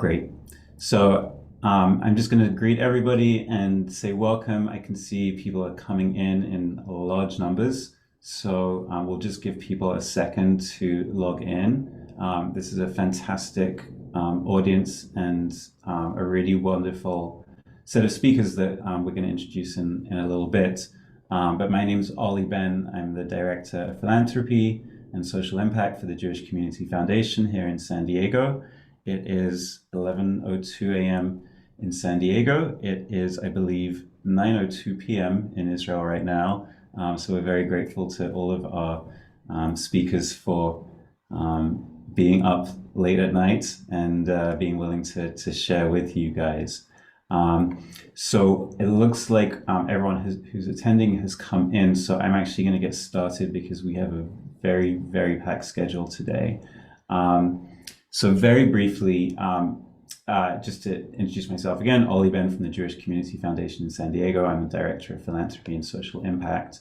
Great. So I'm just going to greet everybody and say welcome. I can see people are coming in large numbers. So we'll just give people a second to log in. This is a fantastic audience and a really wonderful set of speakers that we're going to introduce in a little bit. But my name is Ollie Ben. I'm the Director of Philanthropy and Social Impact for the Jewish Community Foundation here in San Diego. It is 11:02 a.m. in San Diego. It is, I believe, 9:02 p.m. in Israel right now. So we're very grateful to all of our speakers for being up late at night and being willing to share with you guys. So it looks like everyone who's attending has come in. So I'm actually going to get started because we have a very, very packed schedule today. So very briefly, just to introduce myself again, Ollie Ben from the Jewish Community Foundation in San Diego. I'm the Director of Philanthropy and Social Impact.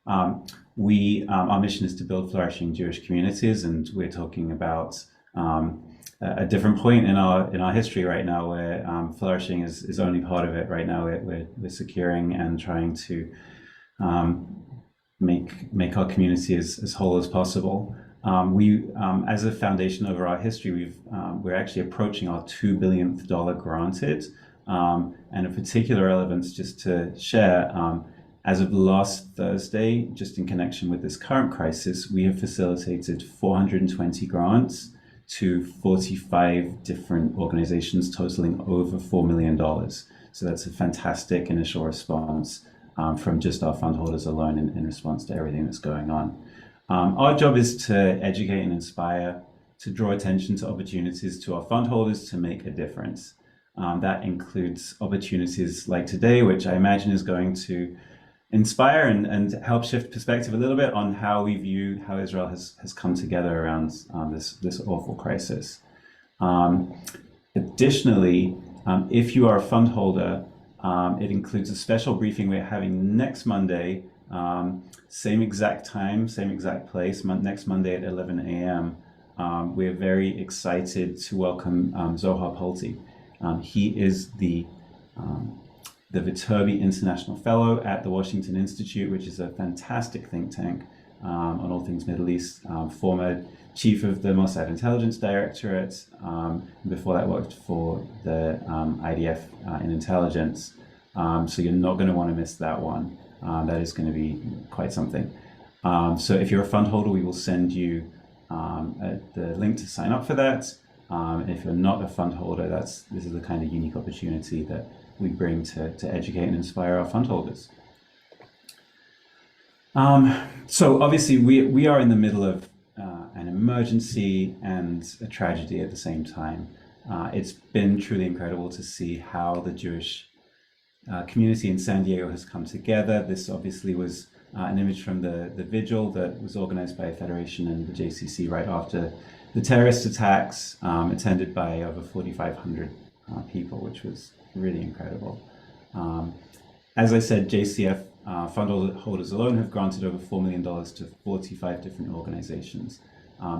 Our mission is to build flourishing Jewish communities, and we're talking about a different point in our history right now, where flourishing is only part of it. Right now, we're securing and trying to make our community as whole as possible. As a foundation over our history, we're actually approaching our $2 billionth granted, and of particular relevance, just to share, as of last Thursday, just in connection with this current crisis, we have facilitated 420 grants to 45 different organizations totaling over $4 million. So that's a fantastic initial response from just our fund holders alone in response to everything that's going on. Our job is to educate and inspire, to draw attention to opportunities to our fund holders to make a difference. That includes opportunities like today, which I imagine is going to inspire and help shift perspective a little bit on how we view how Israel has come together around this awful crisis. Additionally, if you are a fund holder, it includes a special briefing we're having next Monday. Same exact time, same exact place, next Monday at 11 a.m. We're very excited to welcome Zohar Polti. He is the Viterbi International Fellow at the Washington Institute, which is a fantastic think tank on all things Middle East, former chief of the Mossad Intelligence Directorate, before that worked for the IDF in intelligence. So you're not going to want to miss that one. That is going to be quite something. So if you're a fund holder, we will send you the link to sign up for that. And if you're not a fund holder, this is the kind of unique opportunity that we bring to educate and inspire our fund holders. So obviously we are in the middle of an emergency and a tragedy at the same time. It's been truly incredible to see how the Jewish community in San Diego has come together. This obviously was an image from the vigil that was organized by a federation and the JCC right after the terrorist attacks, attended by over 4,500 people, which was really incredible. As I said, JCF fund holders alone have granted over $4 million to 45 different organizations.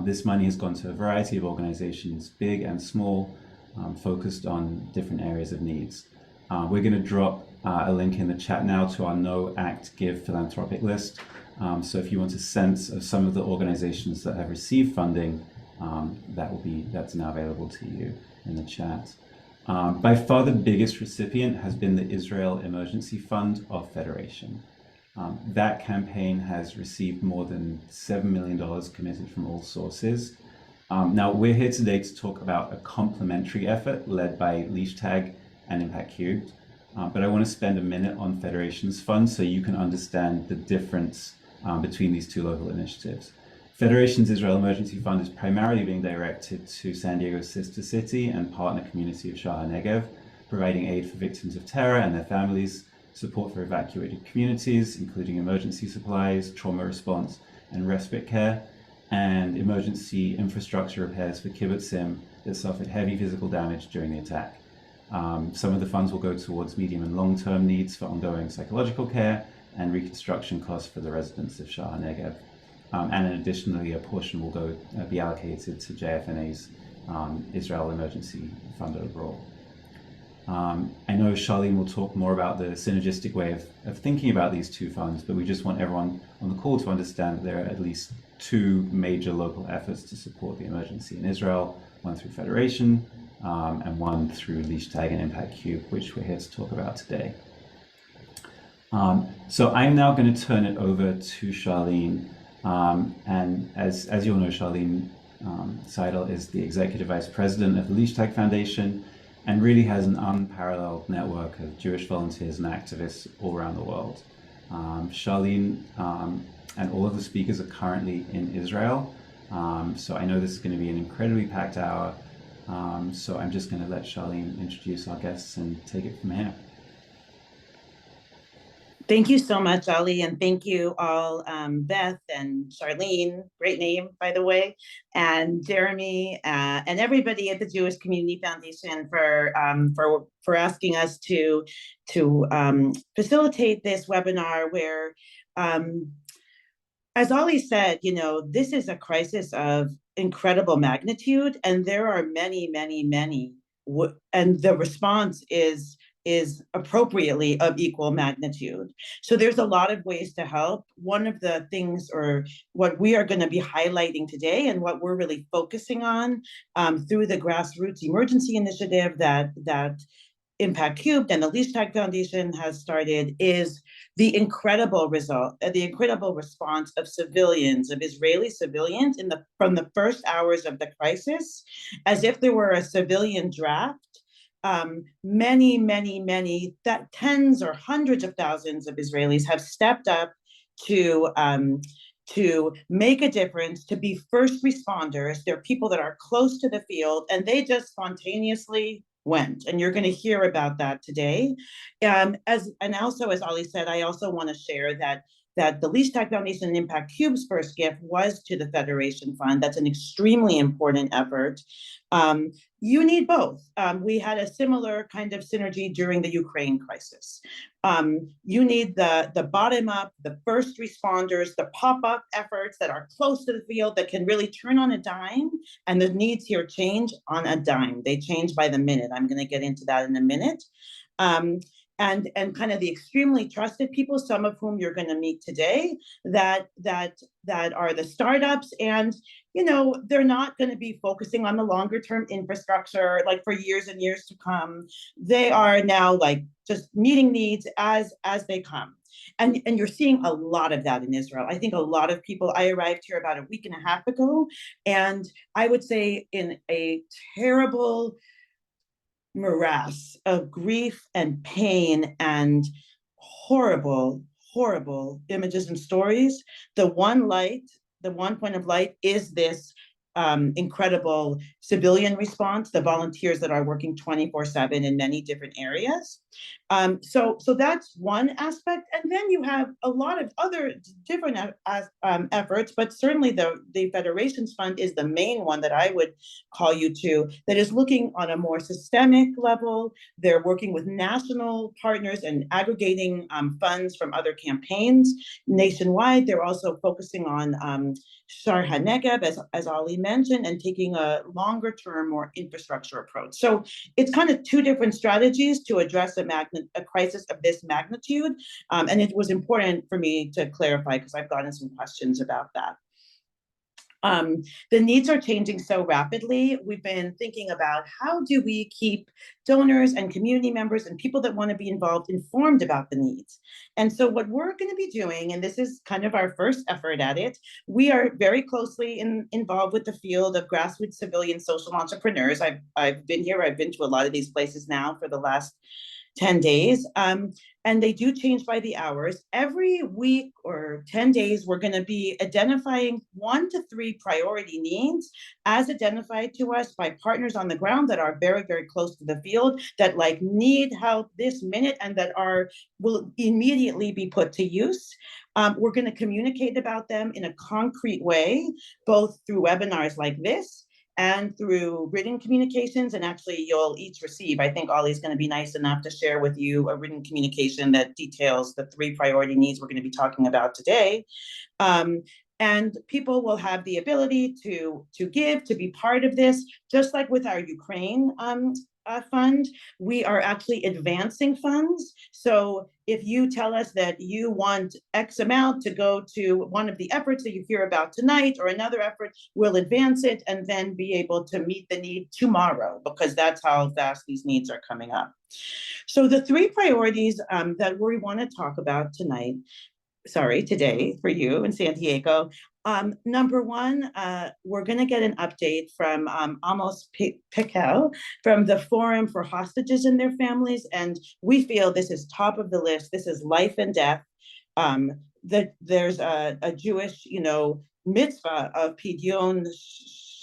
This money has gone to a variety of organizations, big and small, focused on different areas of needs. We're going to drop a link in the chat now to our No Act Give philanthropic list. So if you want a sense of some of the organizations that have received funding, that's now available to you in the chat. By far the biggest recipient has been the Israel Emergency Fund of Federation. That campaign has received more than $7 million committed from all sources. Now we're here today to talk about a complementary effort led by Leashtag and Impact Cubed. But I want to spend a minute on Federation's fund so you can understand the difference between these two local initiatives. Federation's Israel Emergency Fund is primarily being directed to San Diego's sister city and partner community of Shah HaNegev, providing aid for victims of terror and their families, support for evacuated communities, including emergency supplies, trauma response, and respite care, and emergency infrastructure repairs for kibbutzim that suffered heavy physical damage during the attack. Some of the funds will go towards medium and long-term needs for ongoing psychological care and reconstruction costs for the residents of Shah HaNegev. And additionally, a portion will be allocated to JFNA's Israel Emergency Fund overall. I know Charlene will talk more about the synergistic way of thinking about these two funds, but we just want everyone on the call to understand that there are at least two major local efforts to support the emergency in Israel, one through Federation and one through Leashtag and Impact Cube, which we're here to talk about today. So I'm now going to turn it over to Charlene. And as you'll know, Charlene Seidel is the Executive Vice President of the Leashtag Foundation, and really has an unparalleled network of Jewish volunteers and activists all around the world. Charlene and all of the speakers are currently in Israel, so I know this is going to be an incredibly packed hour, so I'm just going to let Charlene introduce our guests and take it from here. Thank you so much, Ali, and thank you all, Beth and Charlene, great name, by the way, and Jeremy, and everybody at the Jewish Community Foundation for asking us to facilitate this webinar where, as Ali said, you know, this is a crisis of incredible magnitude, and there are many, and the response is appropriately of equal magnitude. So there's a lot of ways to help. One of the things, or what we are going to be highlighting today, and what we're really focusing on through the Grassroots Emergency Initiative that Impact Cubed and the Leashtag Foundation has started, is the incredible response of civilians, of Israeli civilians, from the first hours of the crisis, as if there were a civilian draft. Many, that tens or hundreds of thousands of Israelis have stepped up to make a difference, to be first responders. They're people that are close to the field, and they just spontaneously went. And you're going to hear about that today. And also, as Ali said, I also want to share that the Leashtag Foundation and Impact Cube's first gift was to the Federation Fund. That's an extremely important effort. You need both. We had a similar kind of synergy during the Ukraine crisis. You need the bottom up, the first responders, the pop-up efforts that are close to the field, that can really turn on a dime, and the needs here change on a dime. They change by the minute. I'm going to get into that in a minute. And kind of the extremely trusted people, some of whom you're going to meet today, that are the startups, and you know, they're not going to be focusing on the longer term infrastructure like for years and years to come. They are now like just meeting needs as they come. And you're seeing a lot of that in Israel. I think a lot of people, I arrived here about a week and a half ago, and I would say in a terrible morass of grief and pain and horrible images and stories. The one point of light is this incredible civilian response, the volunteers that are working 24/7 in many different areas. So that's one aspect. And then you have a lot of other different efforts, but certainly the Federation's Fund is the main one that I would call you to, that is looking on a more systemic level. They're working with national partners and aggregating funds from other campaigns nationwide. They're also focusing on Sha'ar HaNegev, as Ali mentioned, and taking a longer term, more infrastructure approach. So it's kind of two different strategies to address a crisis of this magnitude. And it was important for me to clarify, because I've gotten some questions about that. The needs are changing so rapidly. We've been thinking about how do we keep donors and community members and people that want to be involved informed about the needs. And so what we're going to be doing, and this is kind of our first effort at it, we are very closely involved with the field of grassroots civilian social entrepreneurs. I've been here, I've been to a lot of these places now for the last 10 days. And they do change by the hours. Every week or 10 days, we're going to be identifying 1 to 3 priority needs as identified to us by partners on the ground that are very, very close to the field, that like need help this minute, and that will immediately be put to use. We're going to communicate about them in a concrete way, both through webinars like this and through written communications. And actually, you'll each receive, I think Ollie's going to be nice enough to share with you a written communication that details the 3 priority needs we're going to be talking about today. And people will have the ability to give, to be part of this, just like with our Ukraine fund. We are actually advancing funds. So if you tell us that you want X amount to go to one of the efforts that you hear about tonight or another effort, we'll advance it and then be able to meet the need tomorrow, because that's how fast these needs are coming up. So the three priorities that we want to talk about today for you in San Diego. Number one, we're going to get an update from Amos Pikel from the Forum for Hostages and Their Families, and we feel this is top of the list. This is life and death. There's a Jewish, mitzvah of Pidyon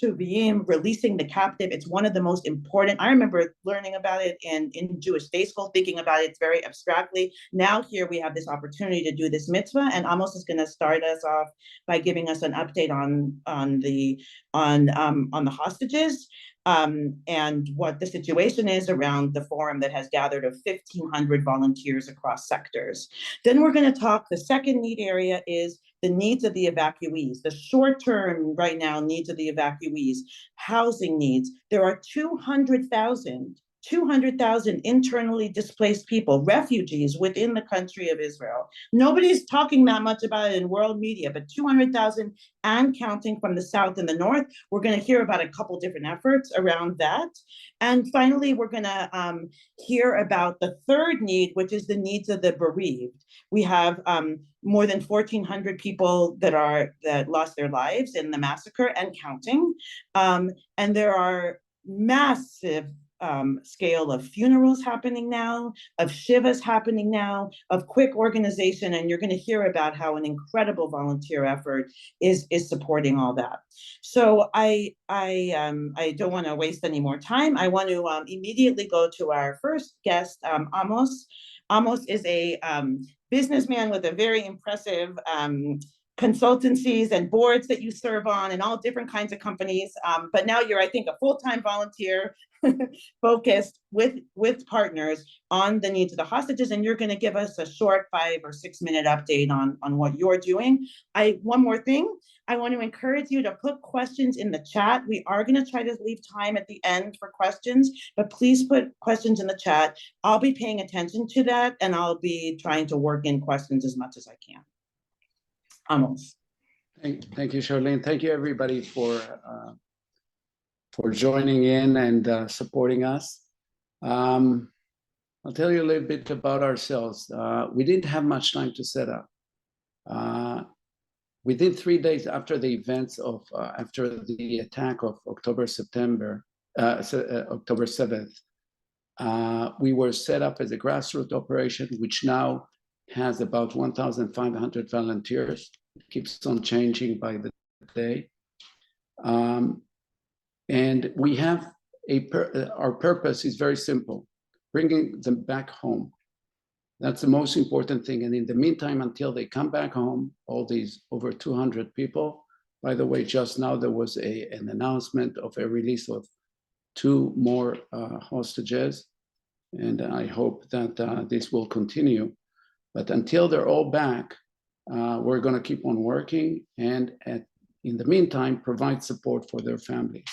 Shuvim, releasing the captive. It's one of the most important. I remember learning about it in Jewish day school, thinking about it very abstractly. Now here we have this opportunity to do this mitzvah, and Amos is going to start us off by giving us an update on the hostages. And what the situation is around the forum that has gathered of 1,500 volunteers across sectors. Then we're going to talk, the second need area is the needs of the evacuees, the short-term right now needs of the evacuees, housing needs. There are 200,000 internally displaced people, refugees within the country of Israel. Nobody's talking that much about it in world media, but 200,000 and counting from the south and the north. We're going to hear about a couple different efforts around that. And finally, we're going to hear about the third need, which is the needs of the bereaved. We have more than 1,400 people that lost their lives in the massacre and counting. And there are massive scale of funerals happening now, of shivas happening now, of quick organization, and you're going to hear about how an incredible volunteer effort is supporting all that. So I don't want to waste any more time. I want to immediately go to our first guest, Amos. Amos is a businessman with a very impressive consultancies and boards that you serve on and all different kinds of companies. But now you're, I think, a full-time volunteer focused with partners on the needs of the hostages. And you're going to give us a short 5 or 6 minute update on what you're doing. One more thing, I want to encourage you to put questions in the chat. We are going to try to leave time at the end for questions, but please put questions in the chat. I'll be paying attention to that, and I'll be trying to work in questions as much as I can. Amos. Thank you, Charlene. Thank you, everybody, for joining in and supporting us. I'll tell you a little bit about ourselves. We didn't have much time to set up. Within 3 days after the events of after the attack of October 7th, we were set up as a grassroots operation, which now has about 1,500 volunteers. It keeps on changing by the day. And we have our purpose is very simple: bringing them back home. That's the most important thing. And in the meantime, until they come back home, all these over 200 people, by the way, just now there was an announcement of a release of 2 more hostages. And I hope that this will continue. But until they're all back, we're going to keep on working, and in the meantime, provide support for their families.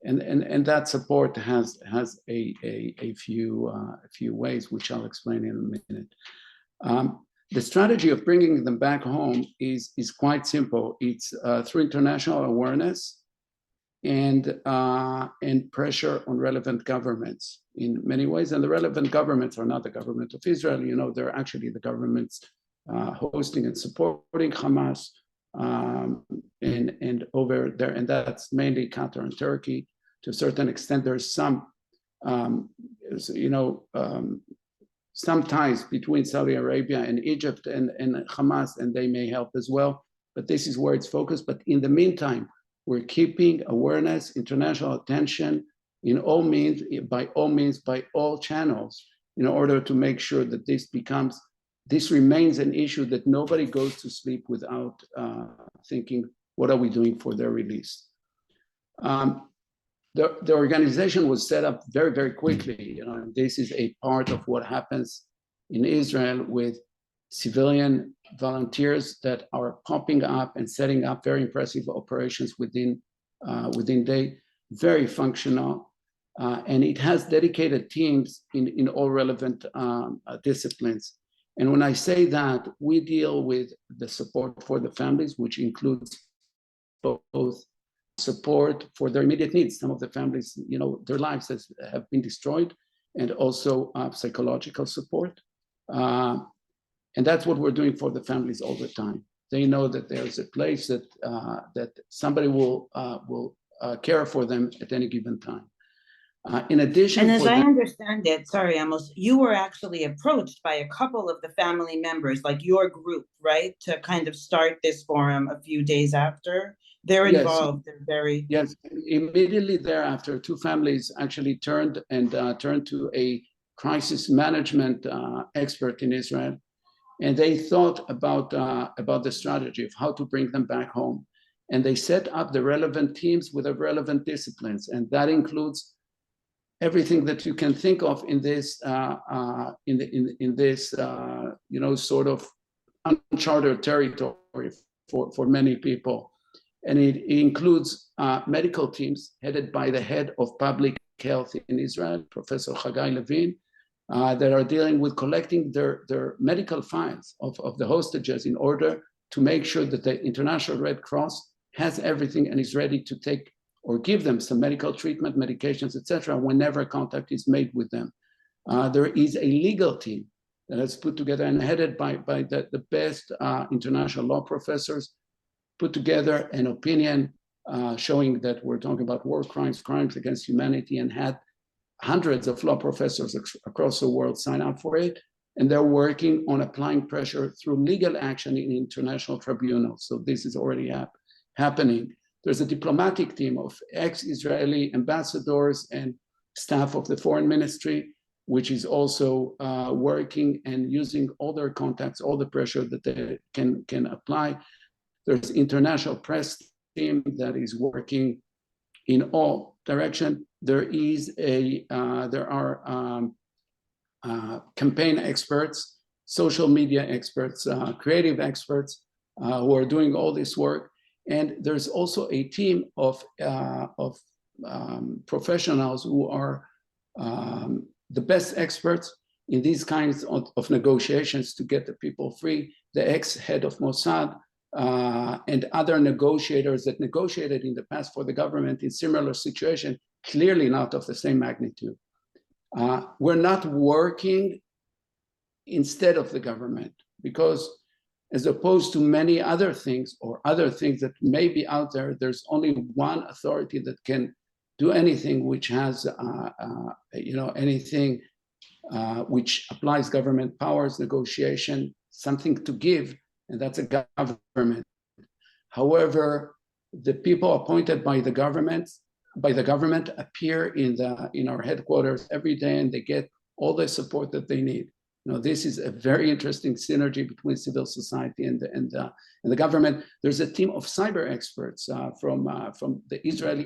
And that support has a few ways, which I'll explain in a minute. The strategy of bringing them back home is quite simple. It's through international awareness and pressure on relevant governments in many ways. And the relevant governments are not the government of Israel. They're actually the governments hosting and supporting Hamas and over there. And that's mainly Qatar and Turkey. To a certain extent, there's some ties between Saudi Arabia and Egypt and Hamas, and they may help as well. But this is where it's focused. But in the meantime, we're keeping awareness, international attention in all means, by all channels, in order to make sure that this remains an issue that nobody goes to sleep without thinking, what are we doing for their release? The organization was set up very, very quickly. And this is a part of what happens in Israel with civilian volunteers that are popping up and setting up very impressive operations within day, very functional. And it has dedicated teams in all relevant disciplines. And when I say that, we deal with the support for the families, which includes both support for their immediate needs. Some of the families, their lives have been destroyed, and also psychological support. And that's what we're doing for the families all the time. They know that there's a place that somebody will care for them at any given time. In addition, and as I understand it, sorry, Amos, you were actually approached by a couple of the family members, like your group, right, to kind of start this forum a few days after. They're involved. Yes. They're very Immediately thereafter, two families actually turned to a crisis management expert in Israel, and they thought about the strategy of how to bring them back home, and they set up the relevant teams with the relevant disciplines, and that includes everything that you can think of in this sort of uncharted territory for many people. And it includes medical teams headed by the head of public health in Israel, Professor Hagai Levin, that are dealing with collecting their medical files of the hostages in order to make sure that the International Red Cross has everything and is ready to take or give them some medical treatment, medications, etc., whenever contact is made with them. There is a legal team that is put together and headed by the best international law professors, put together an opinion showing that we're talking about war crimes, crimes against humanity, and had hundreds of law professors across the world sign up for it. And they're working on applying pressure through legal action in international tribunals. So this is already happening. There's a diplomatic team of ex-Israeli ambassadors and staff of the foreign ministry, which is also working and using all their contacts, all the pressure that they can apply. There's international press team that is working in all directions. There are campaign experts, social media experts, creative experts who are doing all this work. And there's also a team of professionals who are the best experts in these kinds of negotiations to get the people free. The ex-head of Mossad and other negotiators that negotiated in the past for the government in similar situation, clearly not of the same magnitude. We're not working instead of the government, because as opposed to many other things or other things that may be out there, there's only one authority that can do anything which has, anything which applies government powers, negotiation, something to give, and that's a government. However, the people appointed by the government appear in our headquarters every day, and they get all the support that they need. This is a very interesting synergy between civil society and the government. There's a team of cyber experts from the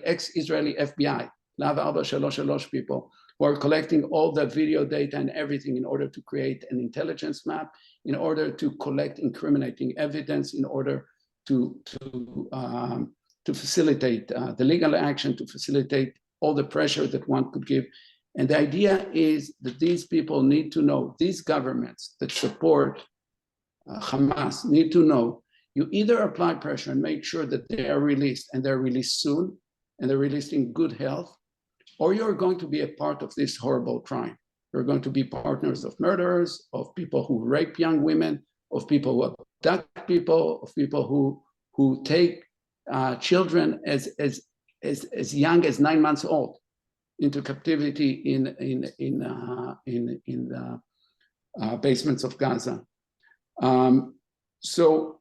ex-Israeli FBI, Lav 433 people, who are collecting all the video data and everything in order to create an intelligence map, in order to collect incriminating evidence, in order to facilitate the legal action, to facilitate all the pressure that one could give. And the idea is that these people need to know, these governments that support Hamas need to know, you either apply pressure and make sure that they are released, and they're released soon, and they're released in good health, or you're going to be a part of this horrible crime. You're going to be partners of murderers, of people who rape young women, of people who abduct people, of people who take children as young as 9 months old into captivity in the basements of Gaza. So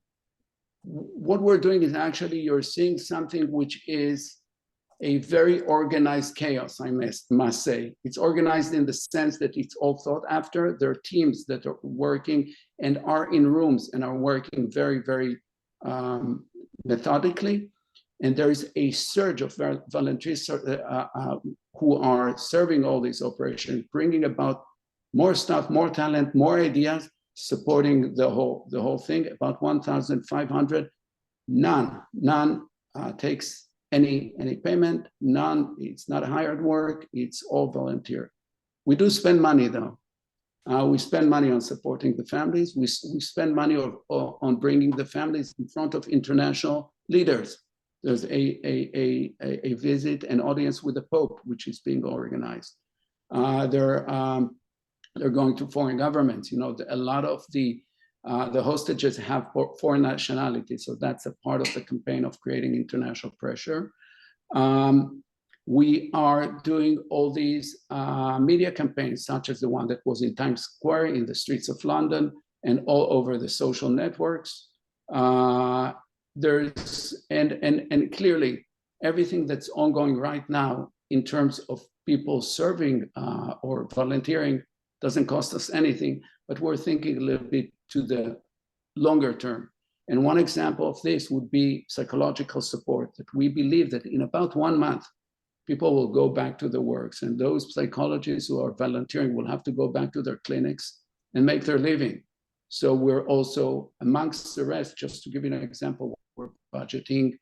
what we're doing is actually you're seeing something which is a very organized chaos, I must say. It's organized in the sense that it's all thought after. There are teams that are working and are in rooms and are working very, very methodically. And there is a surge of volunteers who are serving all these operations, bringing about more stuff, more talent, more ideas, supporting the whole thing. About 1,500. None takes any payment. None. It's not hired work. It's all volunteer. We do spend money though. We spend money on supporting the families. We spend money on bringing the families in front of international leaders. There's a visit, an audience with the Pope, which is being organized. They're going to foreign governments. You know, a lot of the hostages have foreign nationality, so that's a part of the campaign of creating international pressure. We are doing all these media campaigns, such as the one that was in Times Square, in the streets of London, and all over the social networks. There's and clearly everything that's ongoing right now in terms of people serving or volunteering doesn't cost us anything, but we're thinking a little bit to the longer term. And one example of this would be psychological support, that we believe that in about 1 month, people will go back to the works, and those psychologists who are volunteering will have to go back to their clinics and make their living. So we're also, amongst the rest, just to give you an example, we're budgeting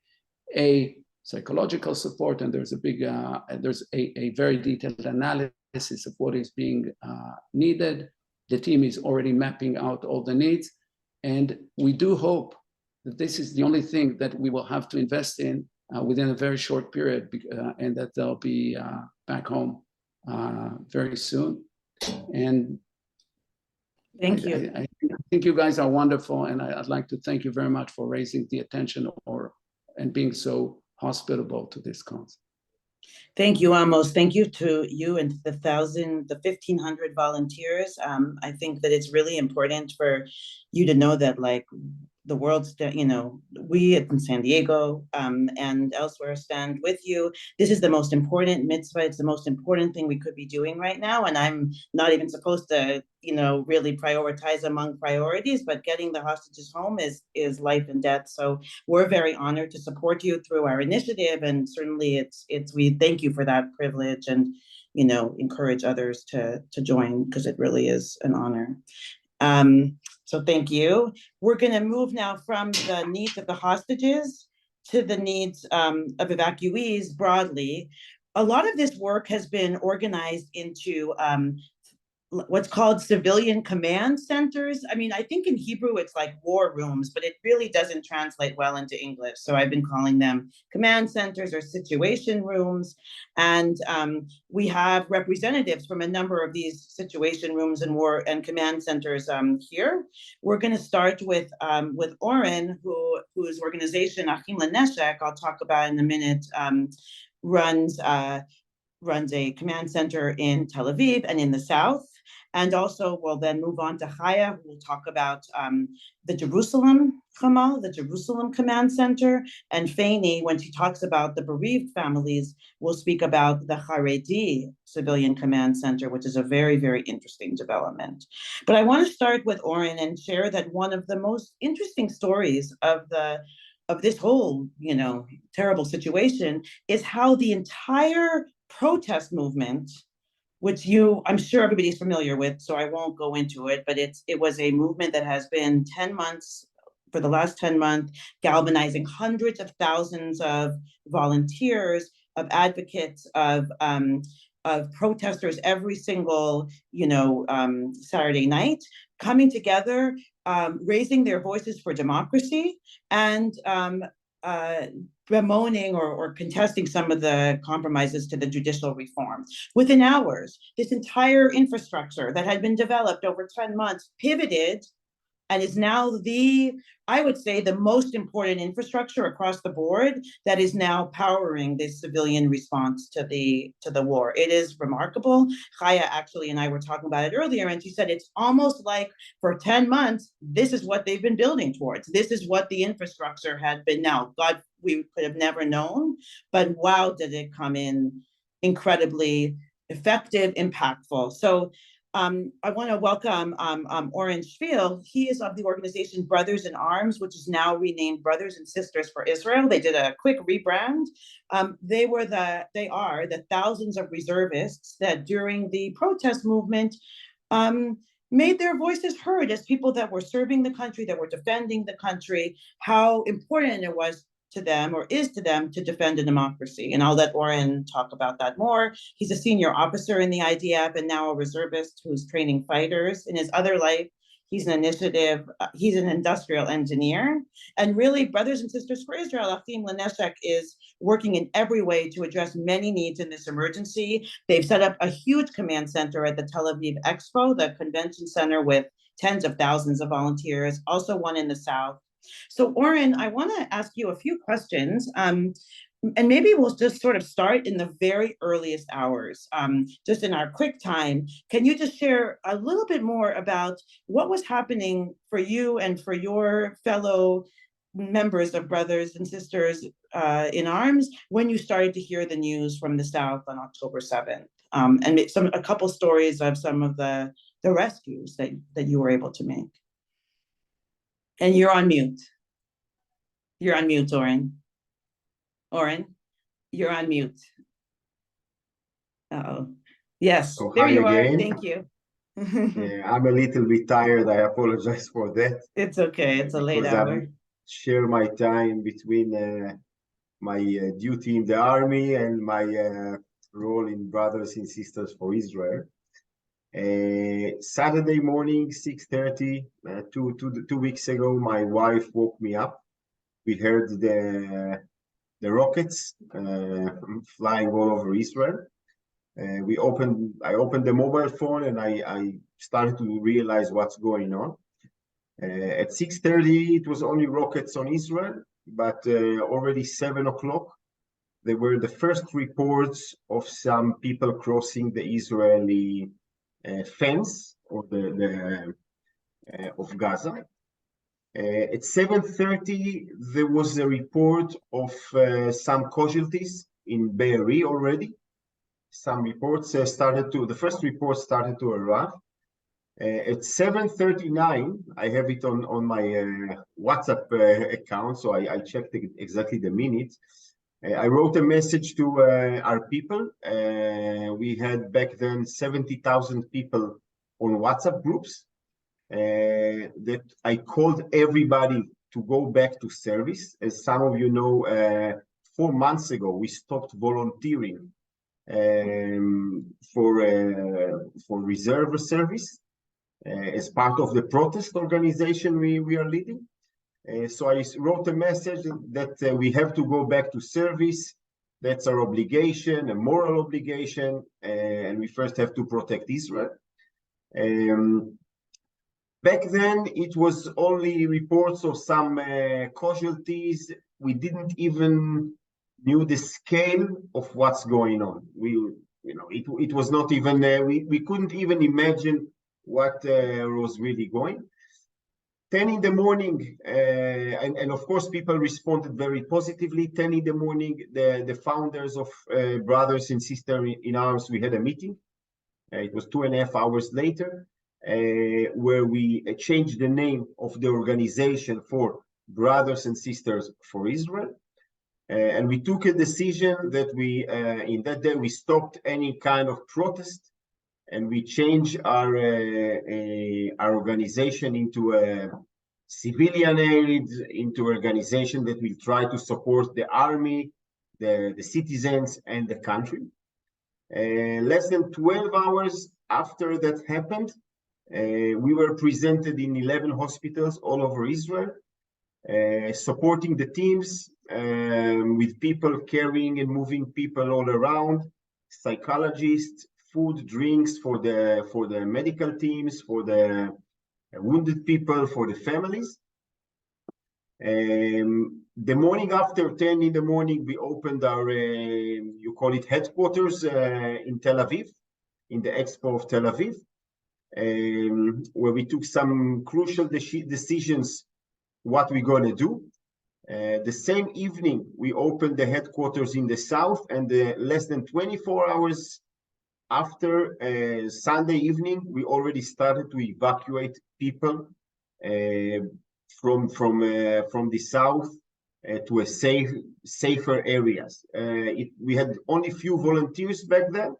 a psychological support, and there's a very detailed analysis of what is being needed. The team is already mapping out all the needs, and we do hope that this is the only thing that we will have to invest in within a very short period, and that they'll be back home very soon. And Thank you. I think you guys are wonderful, and I'd like to thank you very much for raising the attention and being so hospitable to this cause. Thank you, Amos. Thank you to you and the 1,500 volunteers. I think that it's really important for you to know that, like, the world's, you know, we in San Diego and elsewhere stand with you. This is the most important mitzvah. It's the most important thing we could be doing right now. And I'm not even supposed to, you know, really prioritize among priorities, but getting the hostages home is life and death. So we're very honored to support you through our initiative. And certainly we thank you for that privilege, and, you know, encourage others to join, because it really is an honor. So thank you. We're going to move now from the needs of the hostages to the needs of evacuees broadly. A lot of this work has been organized into what's called civilian command centers. I mean, I think in Hebrew it's like war rooms, but it really doesn't translate well into English. So I've been calling them command centers or situation rooms. And we have representatives from a number of these situation rooms and war and command centers here. We're going to start with Oren, whose organization Achim L'Neshek, I'll talk about in a minute, runs a command center in Tel Aviv and in the south. And also we'll then move on to Chaya, who will talk about the Jerusalem Hamal, the Jerusalem Command Center. And Fanny, when she talks about the bereaved families, will speak about the Haredi Civilian Command Center, which is a very, very interesting development. But I want to start with Oren and share that one of the most interesting stories of this whole, you know, terrible situation is how the entire protest movement, which I'm sure everybody's familiar with, so I won't go into it, but it was a movement that has been for the last 10 months, galvanizing hundreds of thousands of volunteers, of advocates, of protesters every single, you know, Saturday night, coming together, raising their voices for democracy, and bemoaning or contesting some of the compromises to the judicial reform. Within hours, this entire infrastructure that had been developed over 10 months pivoted and is now I would say, the most important infrastructure across the board that is now powering this civilian response to the war. It is remarkable. Chaya actually and I were talking about it earlier, and she said it's almost like for 10 months, this is what they've been building towards. This is what the infrastructure had been. Now, God, we could have never known, but wow, did it come in incredibly effective, impactful. So I want to welcome Oren Shvil. He is of the organization Brothers in Arms, which is now renamed Brothers and Sisters for Israel. They did a quick rebrand. They are the thousands of reservists that during the protest movement made their voices heard as people that were serving the country, that were defending the country, how important it was to them, or is to them, to defend a democracy. And I'll let Oren talk about that more. He's a senior officer in the IDF and now a reservist who's training fighters. In his other life, he's an industrial engineer. And really, Brothers and Sisters for Israel, Achim L'Neshek, is working in every way to address many needs in this emergency. They've set up a huge command center at the Tel Aviv Expo, the convention center, with tens of thousands of volunteers, also one in the South. So Oren, I want to ask you a few questions. And maybe we'll just sort of start in the very earliest hours, just in our quick time. Can you just share a little bit more about what was happening for you and for your fellow members of Brothers and Sisters in Arms when you started to hear the news from the South on October 7th? And a couple stories of some of the rescues that you were able to make. And you're on mute. You're on mute, Oren. Oren, you're on mute. Uh-oh. Yes, So there hi you again. are. Thank you. I'm a little bit tired. I apologize for that. It's okay. It's a late because hour. I share my time between my duty in the army and my role in Brothers and Sisters for Israel. Saturday morning, 6:30, 2 weeks ago, my wife woke me up. We heard the rockets flying all over Israel. I opened the mobile phone and I started to realize what's going on. At 6:30, it was only rockets on Israel, but already 7 o'clock, there were the first reports of some people crossing the Israeli fence or of Gaza. At 7:30, there was a report of some casualties in Be'eri already. Some reports the first report started to arrive. At 7:39, I have it on my WhatsApp account, so I checked exactly the minutes. I wrote a message to our people. We had back then 70,000 people on WhatsApp groups that I called everybody to go back to service. As some of you know, 4 months ago, we stopped volunteering for reserve service as part of the protest organization we are leading. So I wrote a message that we have to go back to service. That's our obligation, a moral obligation, and we first have to protect Israel. Back then, it was only reports of some casualties. We didn't even knew the scale of what's going on. It was not even we couldn't even imagine what was really going. 10 in the morning, and of course, people responded very positively. 10 in the morning, the founders of Brothers and Sisters in Arms, we had a meeting. It was 2.5 hours later, where we changed the name of the organization for Brothers and Sisters for Israel. And we took a decision that in that day, we stopped any kind of protest, and we changed our organization into a civilian aid, into organization that will try to support the army, the citizens, and the country. Less than 12 hours after that happened, we were presented in 11 hospitals all over Israel, supporting the teams with people carrying and moving people all around, psychologists, food, drinks for the medical teams, for the wounded people, for the families. The morning after 10 in the morning, we opened our, you call it headquarters in Tel Aviv, in the Expo of Tel Aviv, where we took some crucial decisions what we're going to do. The same evening, we opened the headquarters in the south, and less than 24 hours after Sunday evening, we already started to evacuate people from the south to a safer areas. We had only few volunteers back then.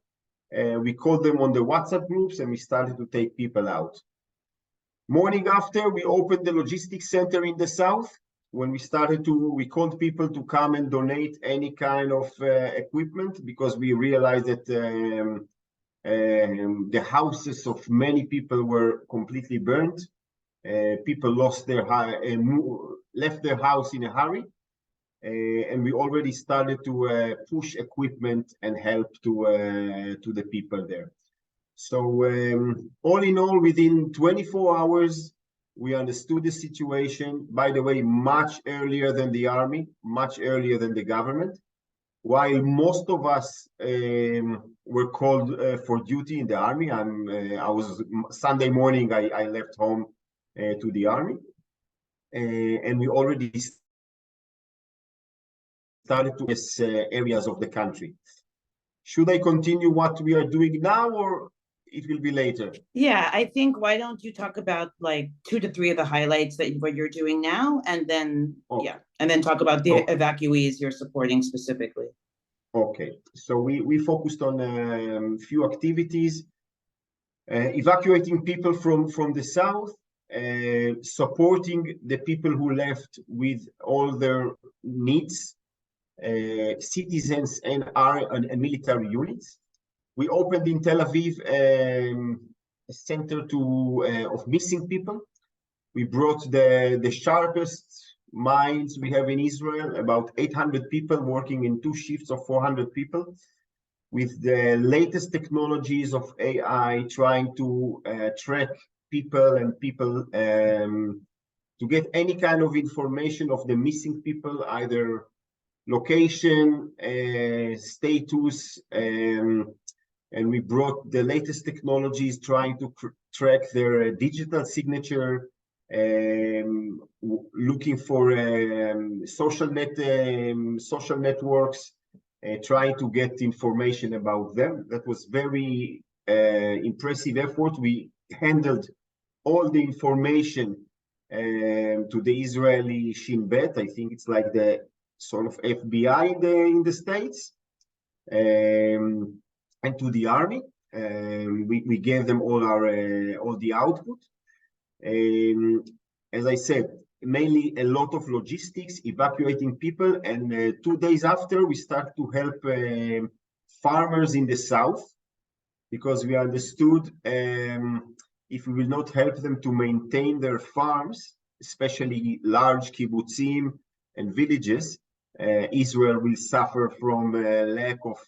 We called them on the WhatsApp groups, and we started to take people out. Morning after, we opened the logistics center in the south. When we called people to come and donate any kind of equipment, because we realized that the houses of many people were completely burned. People left their house in a hurry. And we already started to push equipment and help to the people there. So all in all, within 24 hours, we understood the situation, by the way, much earlier than the army, much earlier than the government. While most of us were called for duty in the army, Sunday morning, I left home to the army. And we already started to these areas of the country. Should I continue what we are doing now, or it will be later? Yeah, I think, why don't you talk about like 2 to 3 of the highlights that what you're doing now, and then and then talk about the evacuees you're supporting specifically. Okay, so we focused on a few activities, evacuating people from the south, supporting the people who left with all their needs, citizens and military units. We opened in Tel Aviv a center of missing people. We brought the sharpest minds we have in Israel, about 800 people working in 2 shifts of 400 people, with the latest technologies of AI, trying to track people and to get any kind of information of the missing people, either location, status, and we brought the latest technologies trying to track their digital signature, looking for social networks, trying to get information about them. That was very impressive effort. We handled all the information to the Israeli Shin Bet. I think it's like the sort of FBI in the States, and to the army. We gave them all the output. As I said, mainly a lot of logistics, evacuating people, and 2 days after, we start to help farmers in the south, because we understood if we will not help them to maintain their farms, especially large kibbutzim and villages, Israel will suffer from a lack of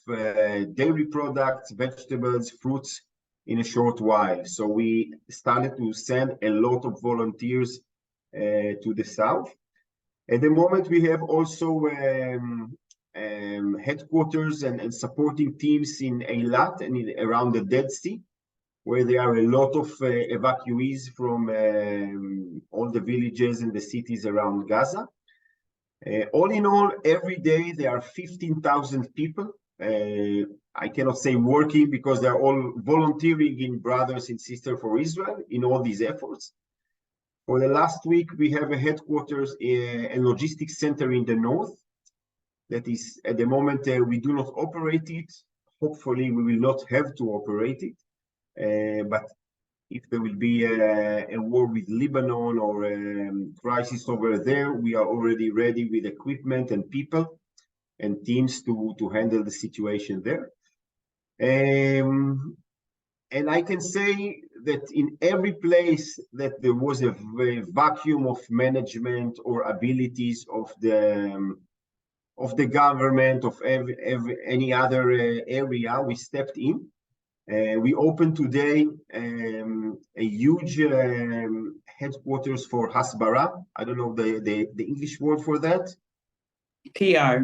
dairy products, vegetables, fruits in a short while. So we started to send a lot of volunteers to the south. At the moment, we have also headquarters and supporting teams in Eilat and around the Dead Sea, where there are a lot of evacuees from all the villages and the cities around Gaza. All in all, every day there are 15,000 people. I cannot say working, because they're all volunteering in Brothers and Sisters for Israel in all these efforts. For the last week, we have a headquarters, a logistics center in the north. That is, at the moment, we do not operate it. Hopefully, we will not have to operate it. But if there will be a war with Lebanon or crisis over there, we are already ready with equipment and people and teams to handle the situation there. And I can say that in every place that there was a vacuum of management or abilities of the government, of any other area, we stepped in. We opened today a huge headquarters for Hasbara. I don't know the English word for that. PR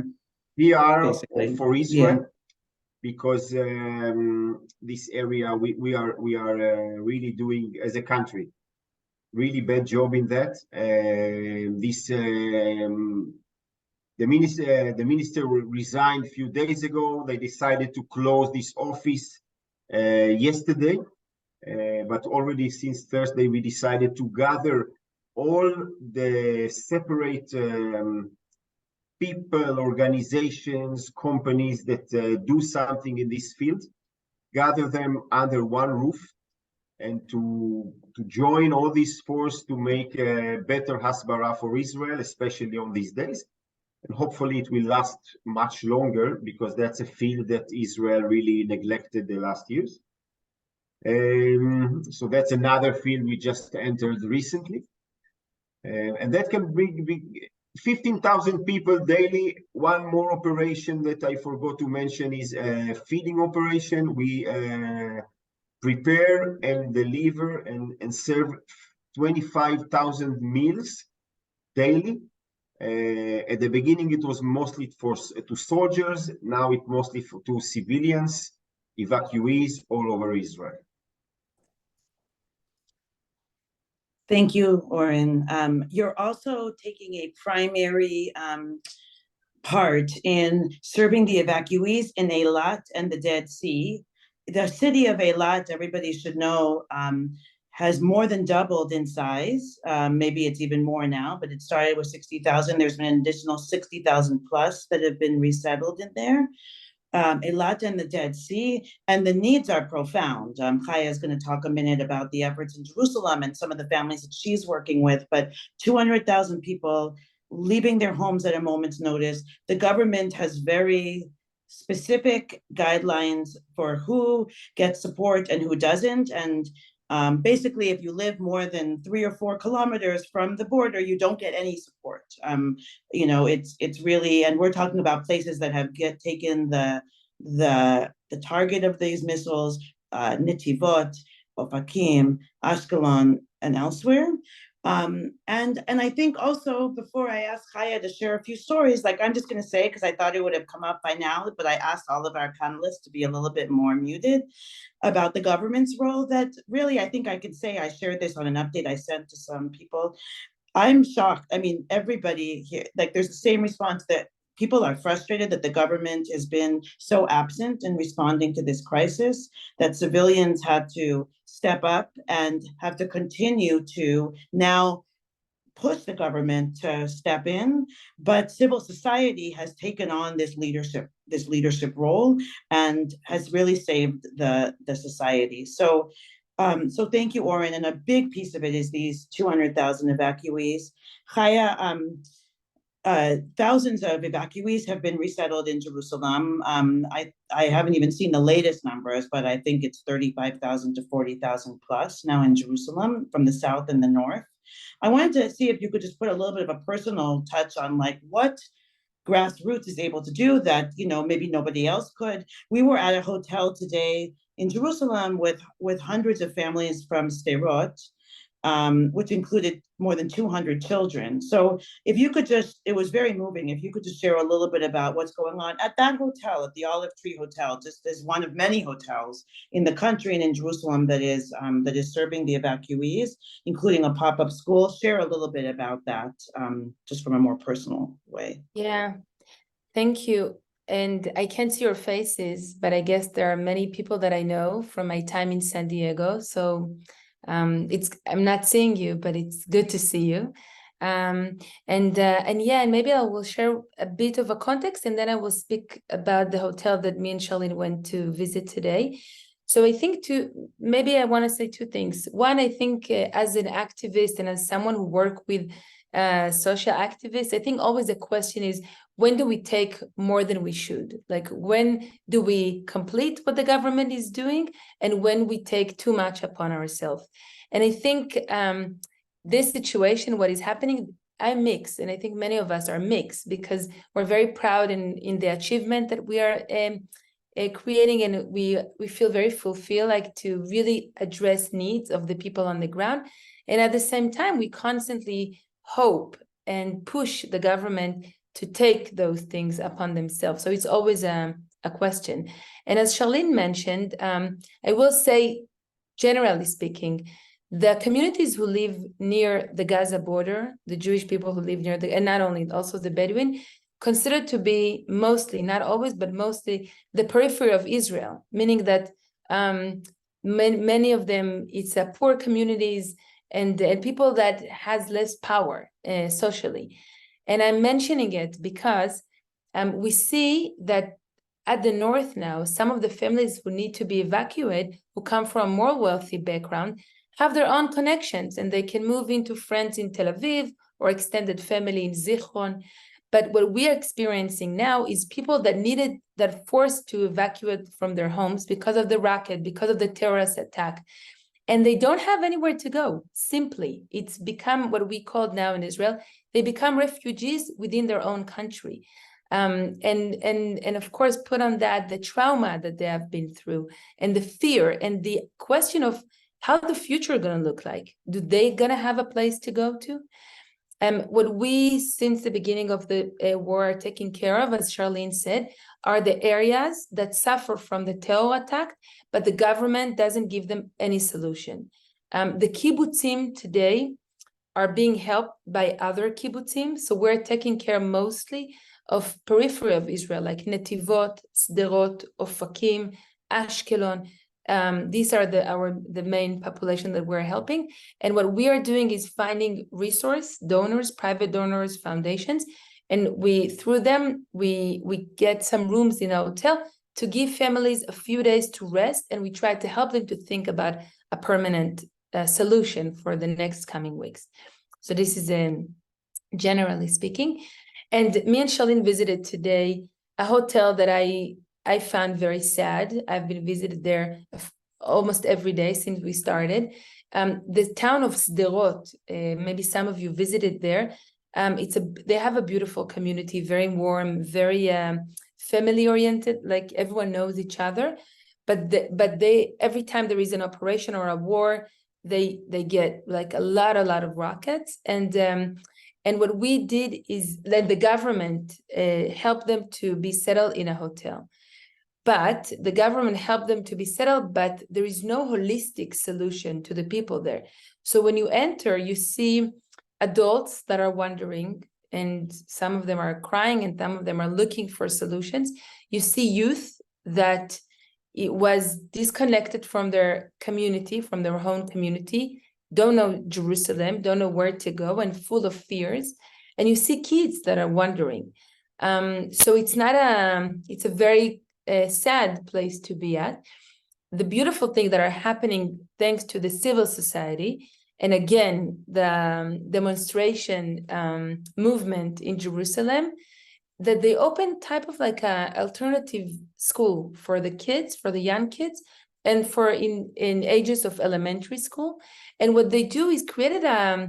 basically. For Israel, yeah. Because this area we are really doing as a country really bad job in that. The minister resigned a few days ago. They decided to close this office yesterday, but already since Thursday we decided to gather all the separate people, organizations, companies that do something in this field, gather them under one roof, and to join all these forces to make a better hasbara for Israel, especially on these days. And hopefully it will last much longer, because that's a field that Israel really neglected the last years. So that's another field we just entered recently. And that can bring 15,000 people daily. One more operation that I forgot to mention is a feeding operation. We prepare and deliver and serve 25,000 meals daily. At the beginning, it was mostly to soldiers. Now it's mostly to civilians, evacuees all over Israel. Thank you, Oren. You're also taking a primary part in serving the evacuees in Eilat and the Dead Sea. The city of Eilat, everybody should know, has more than doubled in size. Maybe it's even more now, but it started with 60,000. There's been an additional 60,000 plus that have been resettled in there. Eilat and the Dead Sea, and the needs are profound. Chaya is going to talk a minute about the efforts in Jerusalem and some of the families that she's working with, but 200,000 people leaving their homes at a moment's notice. The government has very specific guidelines for who gets support and who doesn't, and basically, if you live more than 3 or 4 kilometers from the border, you don't get any support. You know, it's really, and we're talking about places that have taken the target of these missiles, Netivot, Ofakim, Ashkelon, and elsewhere. And I think also, before I ask Chaya to share a few stories, like I'm just going to say, because I thought it would have come up by now, but I asked all of our panelists to be a little bit more muted about the government's role, that really, I think I could say, I shared this on an update I sent to some people. I'm shocked. I mean, everybody here, like there's the same response, that people are frustrated that the government has been so absent in responding to this crisis, that civilians had to step up and have to continue to now push the government to step in, but civil society has taken on this leadership role and has really saved the society. So thank you, Oren. And a big piece of it is these 200,000 evacuees. Chaya, thousands of evacuees have been resettled in Jerusalem. I haven't even seen the latest numbers, but I think it's 35,000 to 40,000 plus now in Jerusalem from the south and the north. I wanted to see if you could just put a little bit of a personal touch on like what grassroots is able to do that, you know, maybe nobody else could. We were at a hotel today in Jerusalem with hundreds of families from Sderot, which included more than 200 children. So if you could just, it was very moving, if you could just share a little bit about what's going on at that hotel, at the Olive Tree Hotel, just as one of many hotels in the country and in Jerusalem that is serving the evacuees, including a pop-up school. Share a little bit about that, just from a more personal way. Yeah, thank you. And I can't see your faces, but I guess there are many people that I know from my time in San Diego. So I'm not seeing you, but it's good to see you. And maybe I will share a bit of a context, and then I will speak about the hotel that me and Charlene went to visit today. So I think maybe I want to say 2 things. One, I think as an activist and as someone who works with social activists, I think always the question is, when do we take more than we should? Like, when do we complete what the government is doing, and when we take too much upon ourselves? And I think this situation, what is happening, I'm mixed, and I think many of us are mixed, because we're very proud in the achievement that we are creating, and we feel very fulfilled, like to really address needs of the people on the ground. And at the same time, we constantly hope and push the government to take those things upon themselves. So it's always a question. And as Charlene mentioned, I will say, generally speaking, the communities who live near the Gaza border, the Jewish people who live near and not only, also the Bedouin, considered to be mostly, not always, but mostly the periphery of Israel, meaning that many of them, it's poor communities and people that has less power socially. And I'm mentioning it because we see that at the north now, some of the families who need to be evacuated, who come from a more wealthy background, have their own connections, and they can move into friends in Tel Aviv or extended family in Zichron. But what we are experiencing now is people that forced to evacuate from their homes because of the rocket, because of the terrorist attack, and they don't have anywhere to go. Simply, it's become what we call now in Israel, they become refugees within their own country. And of course, put on that the trauma that they have been through, and the fear, and the question of how the future is going to look like. Do they going to have a place to go to? What we, since the beginning of the war, are taking care of, as Charlene said, are the areas that suffer from the terror attack, but the government doesn't give them any solution. The kibbutzim today are being helped by other kibbutzim, so we're taking care mostly of periphery of Israel, like Netivot, Sderot, Ofakim, Ashkelon. These are the main population that we're helping. And what we are doing is finding resource donors, private donors, foundations, and through them we get some rooms in a hotel to give families a few days to rest, and we try to help them to think about a permanent solution for the next coming weeks. So this is generally speaking. And me and Charlene visited today a hotel that I found very sad. I've been visited there almost every day since we started. The town of Sderot, maybe some of you visited there. They have a beautiful community, very warm, very family oriented, like everyone knows each other. But they every time there is an operation or a war, they get like a lot of rockets. And what we did is let the government help them to be settled in a hotel. But the government helped them to be settled, but there is no holistic solution to the people there. So when you enter, you see adults that are wondering, and some of them are crying, and some of them are looking for solutions. You see youth that it was disconnected from their community, from their home community, don't know Jerusalem, don't know where to go, and full of fears. And you see kids that are wondering. So it's a very sad place to be at. The beautiful things that are happening thanks to the civil society, and again, the demonstration movement in Jerusalem, that they open type of like a alternative school for the kids, for the young kids, and for in ages of elementary school. And what they do is created a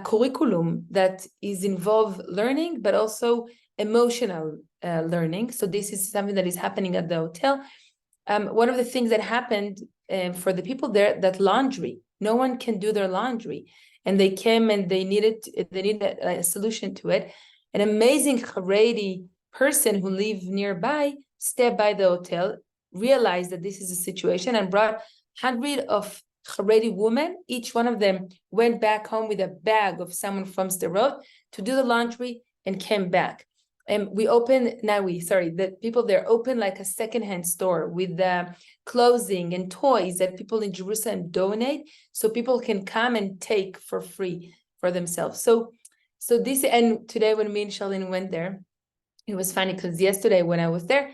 curriculum that is involved learning, but also emotional learning. So this is something that is happening at the hotel. One of the things that happened for the people there, that laundry, no one can do their laundry. And they came and they needed a solution to it. An amazing Haredi person who lived nearby stepped by the hotel, realized that this is a situation, and brought hundreds of Haredi women. Each one of them went back home with a bag of someone from Sderot to do the laundry and came back. And the people there open like a secondhand store with the clothing and toys that people in Jerusalem donate, so people can come and take for free for themselves. So this, and today when me and Charlene went there, it was funny because yesterday when I was there,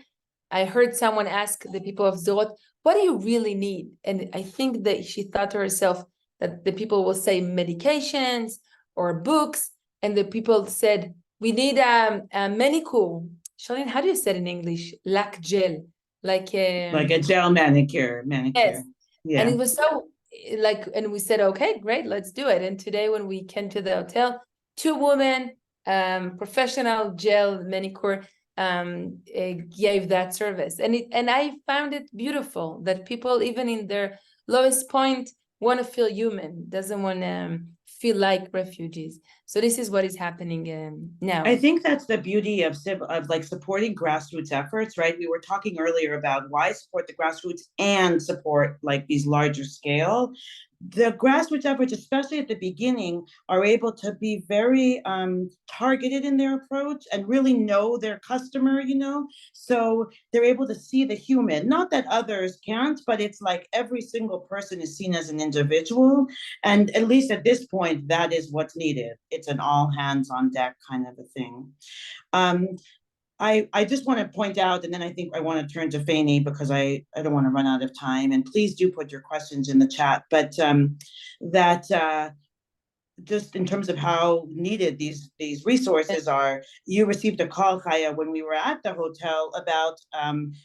I heard someone ask the people of Sderot, what do you really need? And I think that she thought to herself that the people will say medications or books, and the people said, we need a manicure. Charlene, how do you say it in English? Lac gel, like a gel manicure. Yes. Yeah. And it was so and we said, okay, great, let's do it. And today when we came to the hotel, 2 women, professional gel manicure, gave that service. And I found it beautiful that people, even in their lowest point, want to feel human, doesn't want to feel like refugees. So this is what is happening now. I think that's the beauty of like supporting grassroots efforts, right? We were talking earlier about why support the grassroots and support like these larger scale. The grassroots efforts, especially at the beginning, are able to be very targeted in their approach and really know their customer, so they're able to see the human. Not that others can't, but it's like every single person is seen as an individual. And at least at this point, that is what's needed. It's an all hands on deck kind of a thing. I just want to point out, and then I think I want to turn to Fanny because I don't want to run out of time. And please do put your questions in the chat. But just in terms of how needed these resources are, you received a call, Chaya, when we were at the hotel about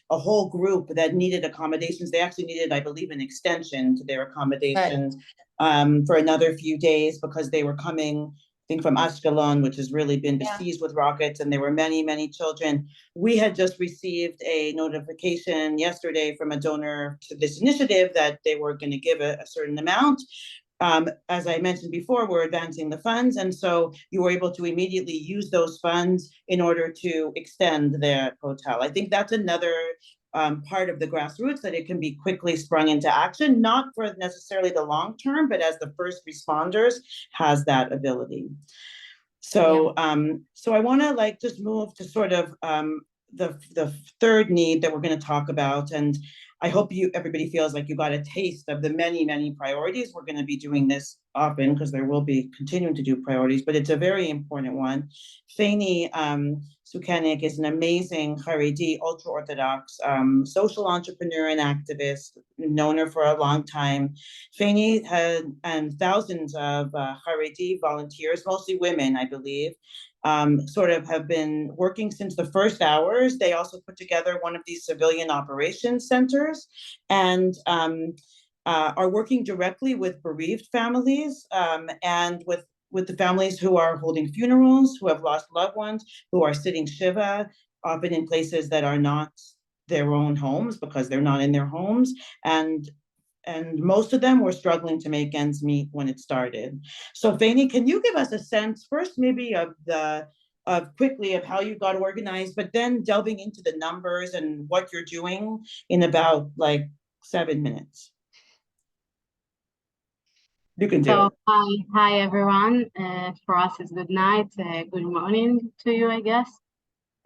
a whole group that needed accommodations. They actually needed, I believe, an extension to their accommodations for another few days because they were coming, I think, from Ashkelon, which has really been besieged with rockets, and there were many, many children. We had just received a notification yesterday from a donor to this initiative that they were going to give a certain amount. As I mentioned before, we're advancing the funds, and so you were able to immediately use those funds in order to extend the hotel. I think that's another part of the grassroots, that it can be quickly sprung into action, not for necessarily the long term, but as the first responders has that ability. So, so I want to just move to sort of the third need that we're going to talk about, and I hope everybody feels like you got a taste of the many, many priorities. We're going to be doing this often because there will be continuing to do priorities, but it's a very important one. Fanny Sukenik is an amazing Haredi, ultra-Orthodox social entrepreneur and activist, known her for a long time. Fanny and thousands of Haredi volunteers, mostly women, I believe, sort of have been working since the first hours. They also put together one of these civilian operations centers and are working directly with bereaved families and with the families who are holding funerals, who have lost loved ones, who are sitting Shiva, often in places that are not their own homes because they're not in their homes. And most of them were struggling to make ends meet when it started. So Fanny, can you give us a sense first maybe of quickly of how you got organized, but then delving into the numbers and what you're doing in about 7 minutes? You can do it. Hi everyone. For us it's good night, good morning to you, I guess.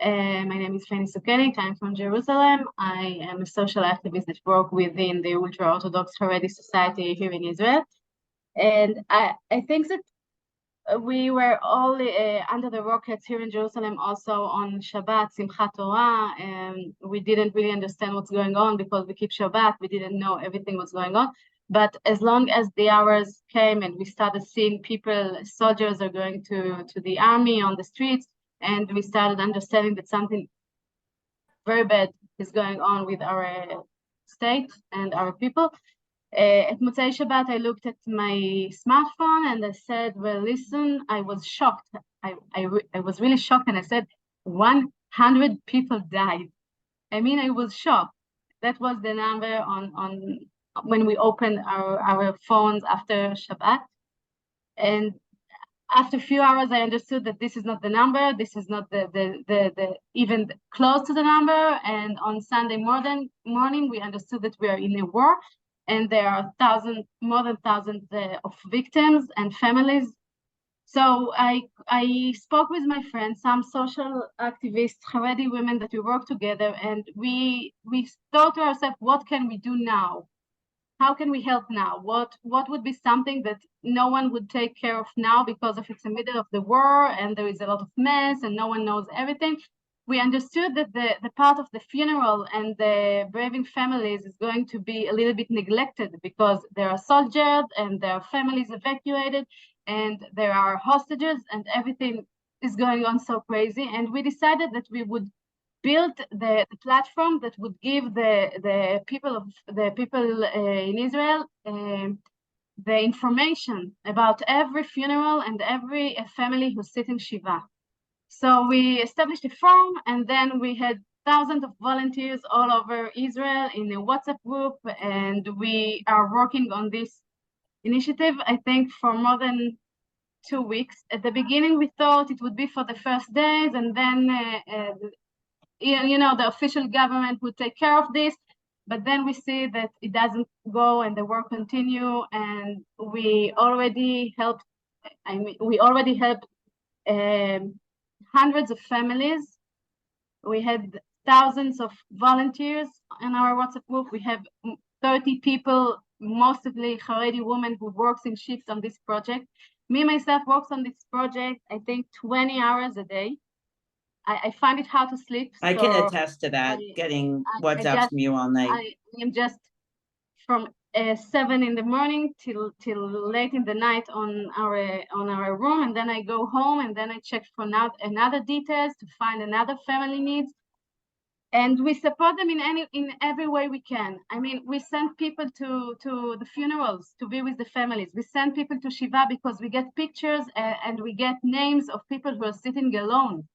My name is Fanny Sukenik. I'm from Jerusalem. I am a social activist that works within the ultra-Orthodox Haredi society here in Israel. And I think that we were all under the rockets here in Jerusalem also on Shabbat, Simchat Torah, and we didn't really understand what's going on because we keep Shabbat. We didn't know everything was going on. But as long as the hours came and we started seeing people, soldiers are going to the army on the streets, and we started understanding that something very bad is going on with our state and our people. At Motzei Shabbat, I looked at my smartphone and I said, well, listen, I was shocked. I was really shocked, and I said, 100 people died. I mean, I was shocked. That was the number on when we opened our phones after Shabbat. And after a few hours, I understood that this is not the number. This is not the even close to the number. And on Sunday morning, we understood that we are in a war, and there are more than thousands of victims and families. So I spoke with my friends, some social activists, Haredi women that we work together, and we thought to ourselves, what can we do now? How can we help now? What would be something that no one would take care of now because of it's the middle of the war and there is a lot of mess and no one knows everything? We understood that the part of the funeral and the bereaving families is going to be a little bit neglected because there are soldiers and there are families evacuated and there are hostages and everything is going on so crazy. And we decided that we would build the platform that would give the people in Israel the information about every funeral and every family who's sitting Shiva. So we established a forum, and then we had thousands of volunteers all over Israel in a WhatsApp group, and we are working on this initiative, I think, for more than 2 weeks. At the beginning, we thought it would be for the first days, and then the official government would take care of this, but then we see that it doesn't go and the work continue, and we already helped hundreds of families. We had thousands of volunteers in our WhatsApp group. We have 30 people, mostly Haredi women who works in shifts on this project. Me, myself, works on this project, I think 20 hours a day. I find it hard to sleep. I can so attest to that, getting I WhatsApps just from you all night. I am just from 7 in the morning till late in the night on our room, and then I go home and then I check for another details to find another family needs, and we support them in every way we can. I mean, we send people to the funerals to be with the families. We send people to Shiva because we get pictures and we get names of people who are sitting alone,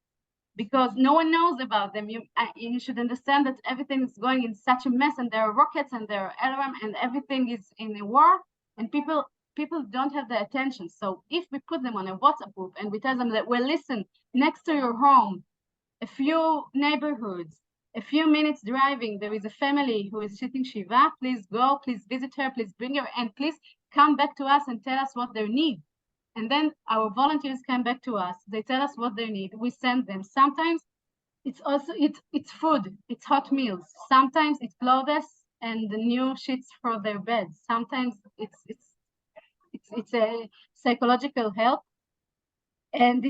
because no one knows about them. You should understand that everything is going in such a mess, and there are rockets and there are alarm and everything is in a war, and people don't have the attention. So if we put them on a WhatsApp group and we tell them that, well, listen, next to your home, a few neighborhoods, a few minutes driving, there is a family who is sitting Shiva. Please go, please visit her, please bring her, and please come back to us and tell us what they need. And then our volunteers come back to us. They tell us what they need. We send them. Sometimes it's also it's food, it's hot meals. Sometimes it's clothes and the new sheets for their beds. Sometimes it's a psychological help, and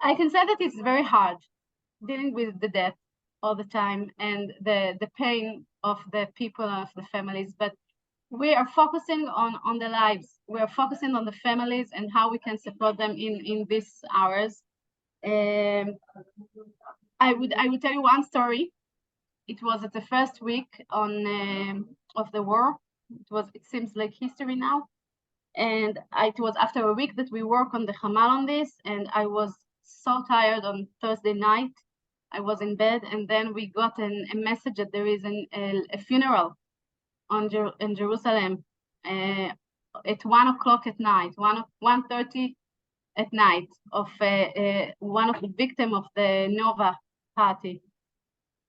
I can say that it's very hard dealing with the death all the time and the pain of the people, of the families, but we are focusing on the lives. We are focusing on the families and how we can support them in these hours. I would tell you one story. It was at the first week of the war. It seems like history now, and it was after a week that we work on the Hamal on this, and I was so tired on Thursday night. I was in bed, and then we got a message that there is a funeral in Jerusalem at 1 o'clock at night, 1:30 at night, of one of the victims of the Nova party.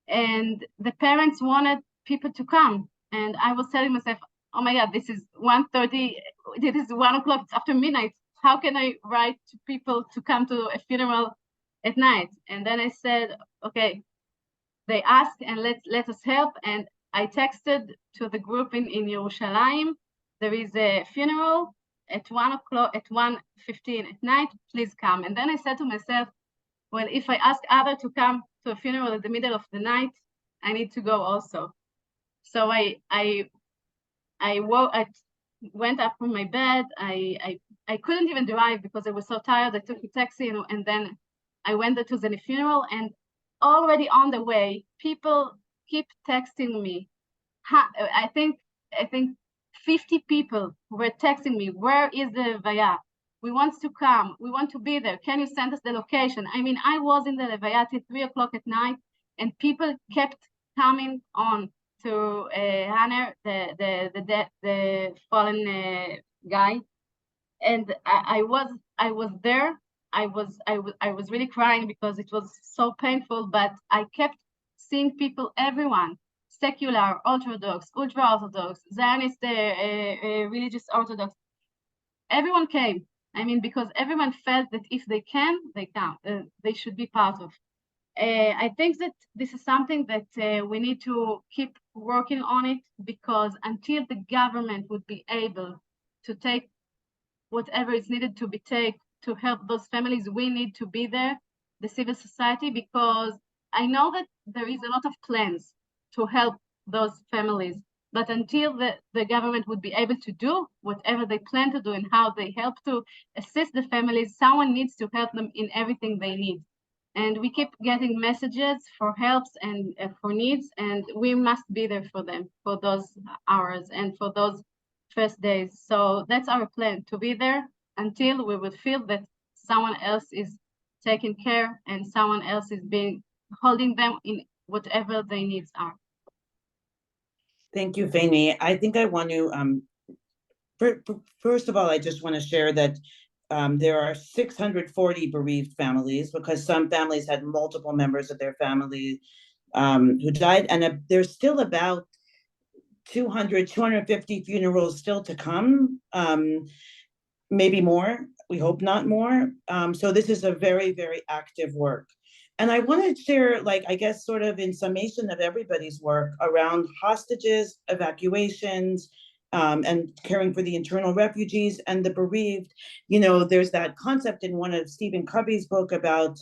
And the parents wanted people to come. And I was telling myself, oh my God, this is 1:30, it is 1 o'clock, it's after midnight. How can I write to people to come to a funeral at night? And then I said, okay, they asked and let us help. And I texted to the group in Yerushalayim, there is a funeral at 1 o'clock, at 1:15 at night, please come. And then I said to myself, well, if I ask others to come to a funeral at the middle of the night, I need to go also. So I went up from my bed. I couldn't even drive because I was so tired. I took a taxi and then I went to the funeral, and already on the way, people keep texting me. I think 50 people were texting me, where is the Levaya? We want to come, we want to be there. Can you send us the location? I mean, I was in the Levaya till 3 o'clock at night, and people kept coming on to honor the fallen guy. And I was there. I was really crying because it was so painful, but I kept seeing people, everyone, secular, Orthodox, ultra-Orthodox, Zionist, religious Orthodox, everyone came. I mean, because everyone felt that if they can, they come, they should be part of. I think that this is something that we need to keep working on it, because until the government would be able to take whatever is needed to be taken to help those families, we need to be there, the civil society, because I know that there is a lot of plans to help those families, but until the government would be able to do whatever they plan to do and how they help to assist the families, someone needs to help them in everything they need. And we keep getting messages for helps and for needs, and we must be there for them for those hours and for those first days. So that's our plan, to be there until we would feel that someone else is taking care and someone else is holding them in whatever their needs are. Thank you, Fanny. I think I want to, first of all, I just want to share that there are 640 bereaved families, because some families had multiple members of their family who died, and there's still about 250 funerals still to come, maybe more. We hope not more. So this is a very, very active work. And I want to share, like, I guess, sort of in summation of everybody's work around hostages, evacuations, and caring for the internal refugees and the bereaved. You know, there's that concept in one of Stephen Covey's book about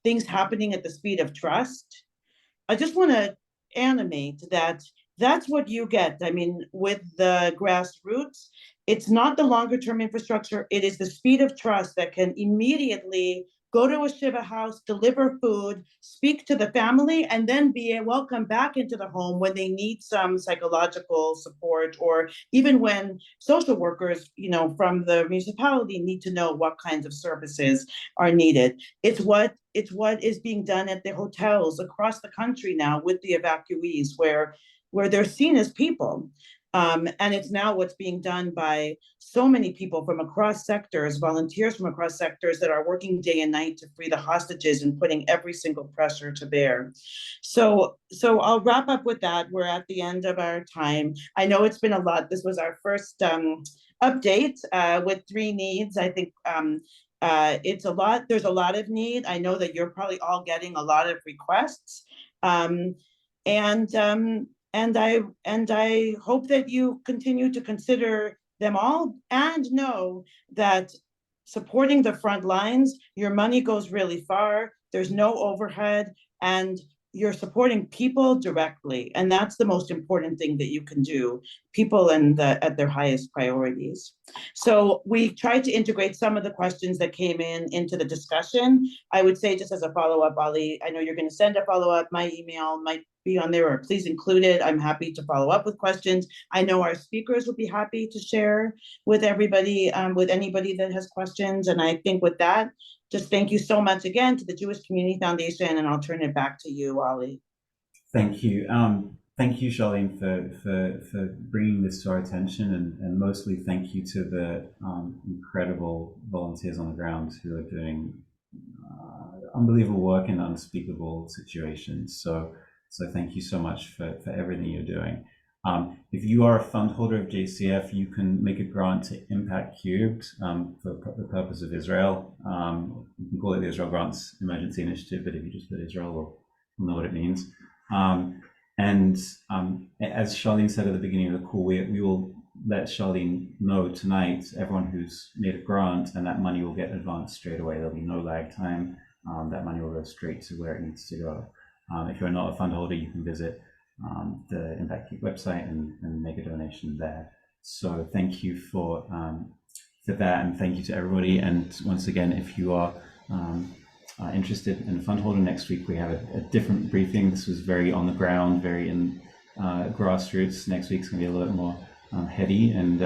things happening at the speed of trust. I just want to animate that that's what you get. I mean, with the grassroots, it's not the longer term infrastructure, it is the speed of trust that can immediately go to a Shiva house, deliver food, speak to the family, and then be welcomed back into the home when they need some psychological support, or even when social workers, you know, from the municipality need to know what kinds of services are needed. It's what is being done at the hotels across the country now with the evacuees, where they're seen as people. And it's now what's being done by so many people from across sectors, volunteers from across sectors that are working day and night to free the hostages and putting every single pressure to bear. So I'll wrap up with that. We're at the end of our time. I know it's been a lot. This was our first update with 3 needs. I think it's a lot. There's a lot of need. I know that you're probably all getting a lot of requests. And I hope that you continue to consider them all and know that supporting the front lines, your money goes really far. There's no overhead, and you're supporting people directly. And that's the most important thing that you can do, people at their highest priorities. So we tried to integrate some of the questions that came into the discussion. I would say, just as a follow-up, Ali, I know you're going to send a follow-up. My email might be on there, or please include it. I'm happy to follow up with questions. I know our speakers would be happy to share with everybody, with anybody that has questions. And I think with that, just thank you so much again to the Jewish Community Foundation, and I'll turn it back to you, Ali. Thank you. Thank you, Charlene, for bringing this to our attention, and mostly thank you to the incredible volunteers on the ground who are doing unbelievable work in unspeakable situations. So thank you so much for everything you're doing. If you are a fund holder of JCF, you can make a grant to Impact Cubed for the purpose of Israel. You can call it the Israel Grants Emergency Initiative, but if you just put Israel, we'll know what it means. And as Charlene said at the beginning of the call, we will let Charlene know tonight, everyone who's made a grant, and that money will get advanced straight away. There'll be no lag time. That money will go straight to where it needs to go. If you're not a fund holder, you can visit the Impact Cube website and make a donation there. So thank you for that, and thank you to everybody. And once again, if you are interested in a fund holder, next week we have a different briefing. This was very on the ground, very in grassroots. Next week's going to be a little bit more heady and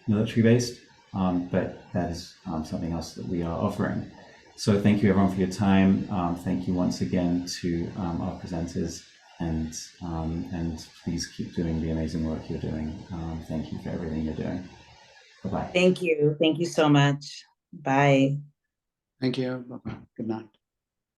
military based, but that is something else that we are offering. So thank you everyone for your time. Thank you once again to our presenters, and please keep doing the amazing work you're doing. Thank you for everything you're doing. Bye-bye. Thank you so much. Bye. Thank you. Bye-bye. Good night.